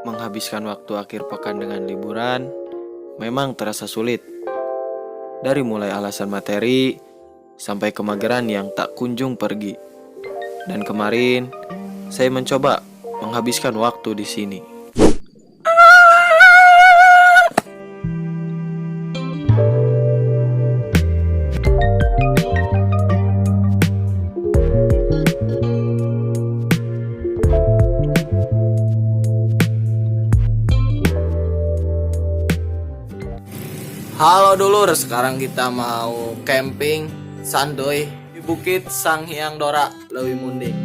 Menghabiskan waktu akhir pekan dengan liburan memang terasa sulit. Dari mulai alasan materi sampai kemageran yang tak kunjung pergi. Dan kemarin saya mencoba menghabiskan waktu di sini. Halo dulur, sekarang kita mau camping santuy di Bukit Sanghyang Dora, Leuwi Munding.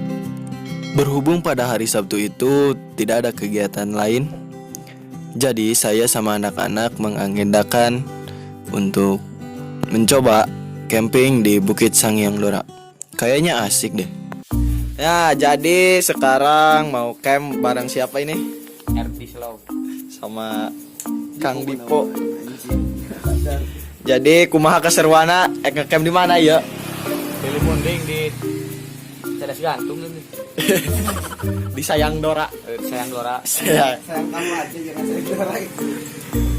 Berhubung pada hari Sabtu itu tidak ada kegiatan lain, jadi saya sama anak-anak mengagendakan untuk mencoba camping di Bukit Sanghyang Dora. Kayaknya asik deh. Ya, jadi sekarang mau camp bareng siapa ini? RT Slow Sama Kang Dipo. Jadi kumaha keseruana ngecamp di mana ya? Leuwi Munding di Cedas Gantung nih. Di Sayang Dora. Sayang Dora. Sayang kamu aja jangan saya Dora.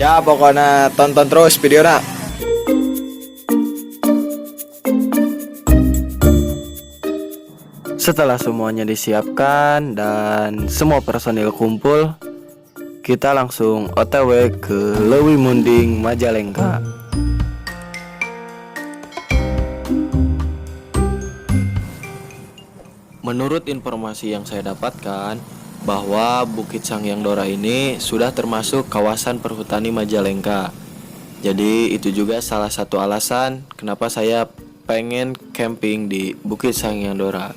Ya pokoknya tonton terus videonya. Setelah semuanya disiapkan dan semua personil kumpul, kita langsung OTW ke Leuwi Munding, Majalengka. Menurut informasi yang saya dapatkan, bahwa Bukit Sanghyang Dora ini sudah termasuk kawasan perhutani Majalengka. Jadi itu juga salah satu alasan kenapa saya pengen camping di Bukit Sanghyang Dora.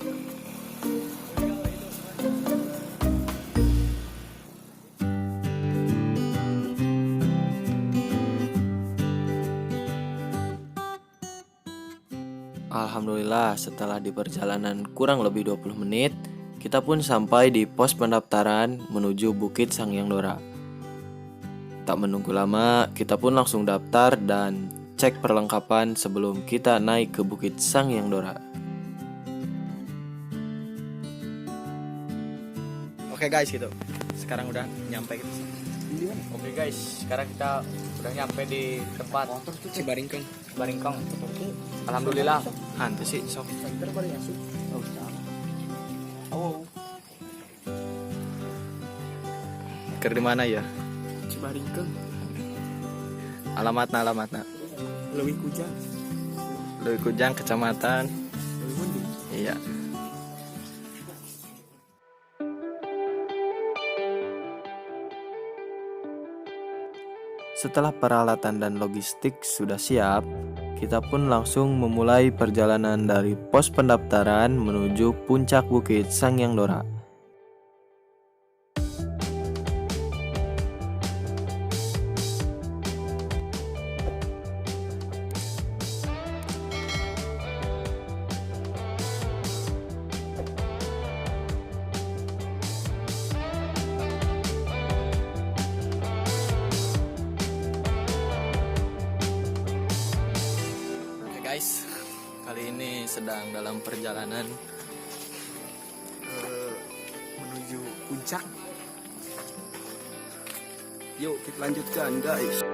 Alhamdulillah, setelah di perjalanan kurang lebih 20 menit, kita pun sampai di pos pendaftaran menuju Bukit Sanghyang Dora. Tak menunggu lama, kita pun langsung daftar dan cek perlengkapan sebelum kita naik ke Bukit Sanghyang Dora. Oke guys, gitu. Sekarang udah nyampe gitu. Oke guys, sekarang kita udah nyampe di tempat Cibaringkeng. Baringkong. Alhamdulillah. Hantu sih, sok. Ker di mana ya? Cibaringkeng. Alamatna. Leuwi Kujang. Leuwi Kujang, Kecamatan. Leuwi Munding. Iya. Setelah peralatan dan logistik sudah siap, kita pun langsung memulai perjalanan dari pos pendaftaran menuju puncak Bukit Sanghyang Dora. Guys, kali ini sedang dalam perjalanan Menuju puncak. Yuk kita lanjutkan guys.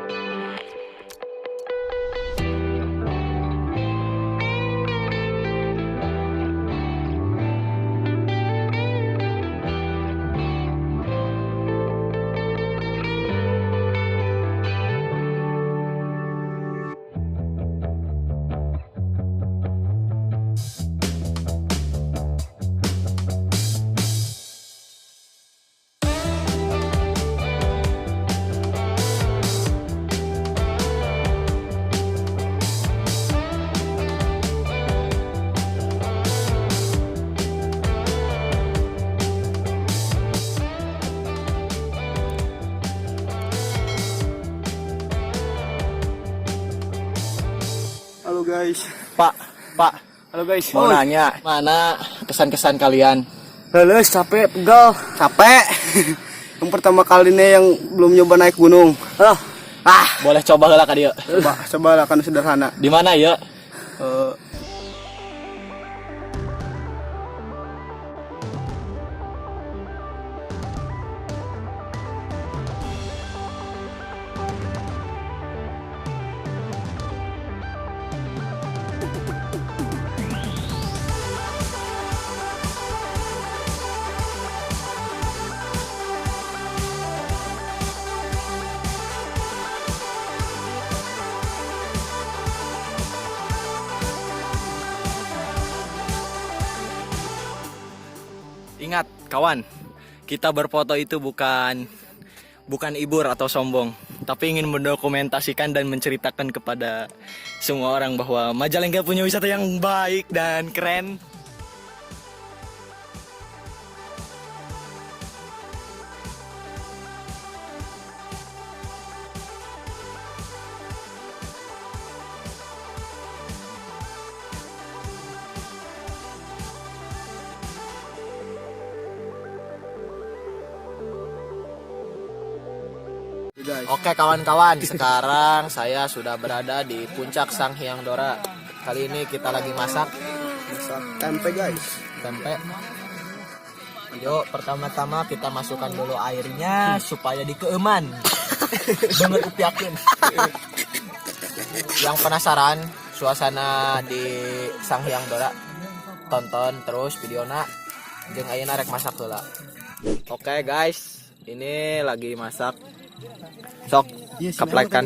Halo guys. Pak. Halo guys. Mau nanya, mana kesan-kesan kalian? Leles, capek, pegal. Capek. Yang pertama kali nih yang belum nyoba naik gunung. Boleh coba lah kadieu. Coba lah kan sederhana. Di mana ya? Kawan, kita berfoto itu bukan ibur atau sombong, tapi ingin mendokumentasikan dan menceritakan kepada semua orang bahwa Majalengka punya wisata yang baik dan keren. Oke kawan-kawan, sekarang saya sudah berada di puncak Sang Hyang Dora. Kali ini kita lagi masak Tempe guys. tempe. Yuk, pertama-tama kita masukkan dulu airnya supaya dikeeman. Banget upiakin. Yang penasaran suasana di Sang Hyang Dora, tonton terus videona jeung ayeuna rek masak heula. Oke guys, ini lagi masak. Sok kaplekan.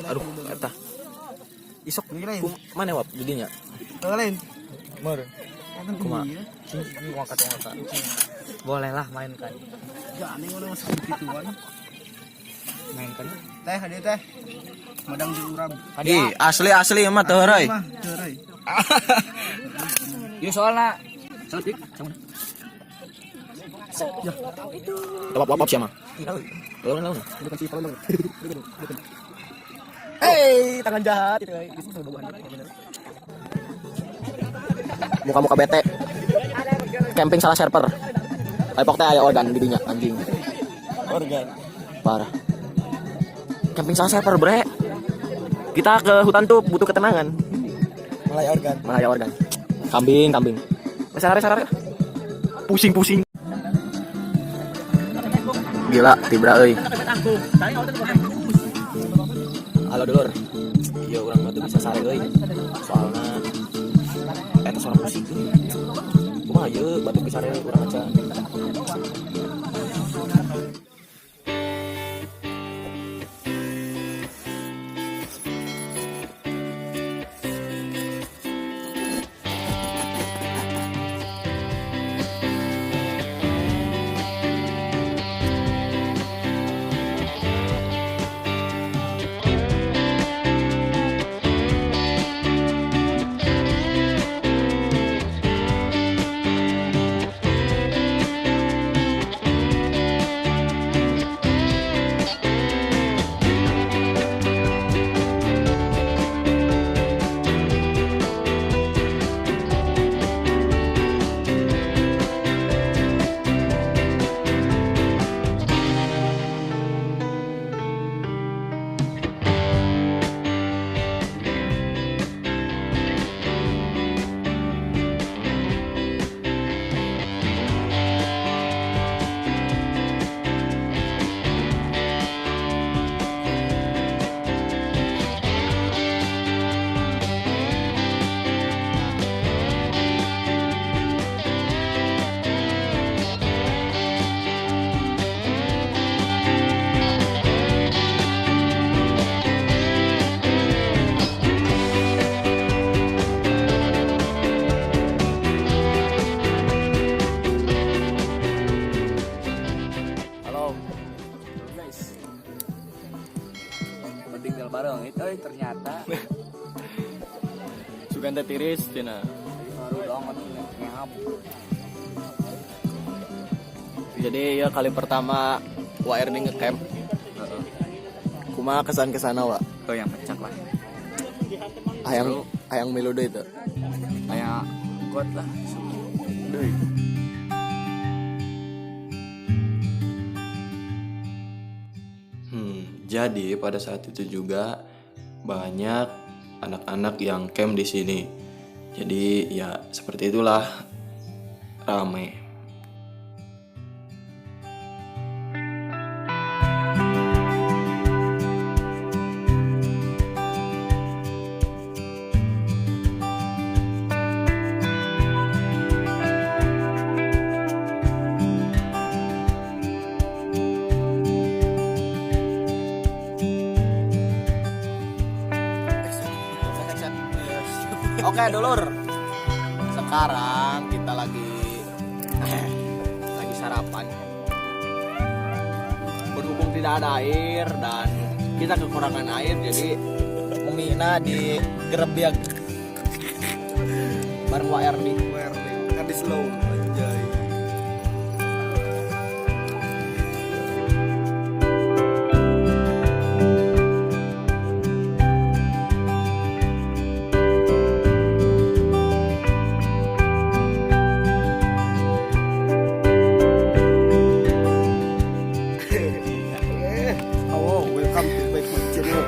Aduh, eta. Isok mana wap jadinya? Lain. Meur. Kumaha? Boleh lah mainkan. Jangan ngono masuk gituan. Mainkan. Teh hadiah teh. Madang diurang. Ih, asli mah teu heureui. Teureui. Yuk soalnya cantik sama. Apa siapa? Lawan. Bukan si Palembang. Hei, tangan jahat itu. Muka-muka bete. Camping salah server. Epok teh aya organ di dinya anjing. Organ. Parah. Camping salah server, bre. Kita ke hutan tuh butuh ketenangan. Malaya organ. Kambing. Sare. Pusing. Gila, tibra euy. Halo dulur. Iya urang mah teu bisa sare euy. Soalna eta suara musik. Kumaha ieu batuk sare urang aja. bareng itu ternyata Sugan teh tiris cenah. baru dong ngap. Jadi ya kali pertama WR nih ngecamp. Kumaha kesan-kesana wa? Oh yang pecak lah. Hayang milu deui teh. Kayak kuat lah. Deui. Jadi pada saat itu juga banyak anak-anak yang camp di sini. Jadi ya seperti itulah, ramai. Oke dulur, sekarang kita lagi sarapan. Berhubung tidak ada air dan kita kekurangan air, jadi Mumina di gerebiak bareng WRD. Kadis slow anjay. Oh, welcome to back my channel.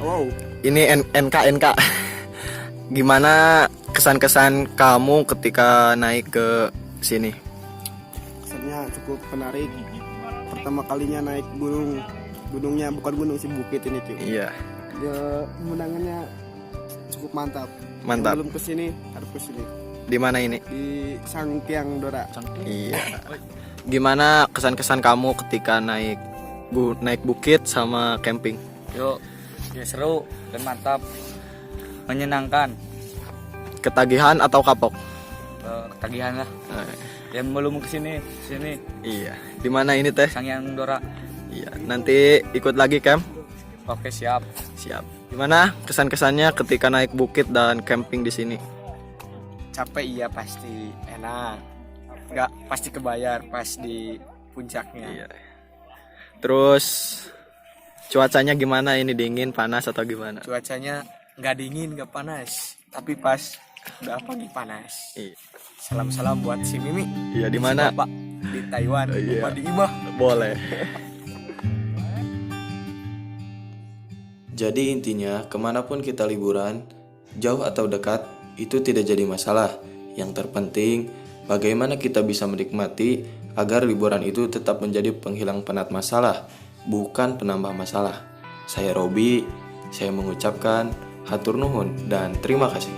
Oh, Ini NK. Gimana kesan-kesan kamu ketika naik ke sini? kesannya cukup menarik. Pertama kalinya naik gunungnya bukan gunung sih, bukit ini cuy. Iya, Pemandangannya cukup mantap. mantap. Belum kesini, harus kesini. Di mana ini? Di Sangkyang Dora. Iya. Gimana kesan-kesan kamu ketika naik bukit sama camping? Yuk, ya seru dan mantap, menyenangkan. Ketagihan atau kapok? Ketagihan lah. Yang belum kesini, Iya. Di mana ini teh? Sanghyang Dora. Iya. Nanti ikut lagi camp? Oke siap. Siap. Gimana kesan-kesannya ketika naik bukit dan camping di sini? Capek iya pasti, enak. Enggak pasti kebayar pas di puncaknya. Iya. Terus cuacanya gimana ini, dingin, panas atau gimana? Cuacanya nggak dingin, nggak panas, tapi pas udah pagi panas. Iya. Salam-salam buat si Mimi. Iya, di mana? Bapak di Taiwan, Iya. Bapak di Imah. Boleh. Jadi intinya, kemanapun kita liburan, jauh atau dekat, itu tidak jadi masalah. Yang terpenting, bagaimana kita bisa menikmati agar liburan itu tetap menjadi penghilang penat masalah, bukan penambah masalah. Saya Robi, saya mengucapkan hatur nuhun dan terima kasih.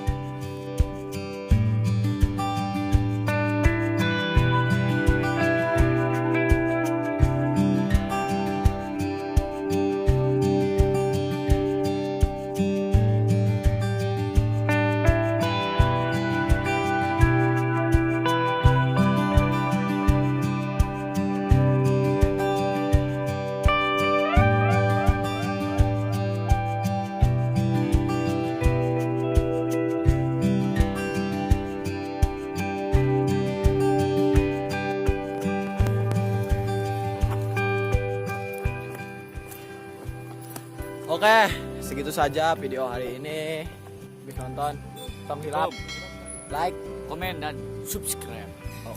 Oke, segitu saja video hari ini. Habis nonton, tolong hilap, like, Komen dan subscribe. oh,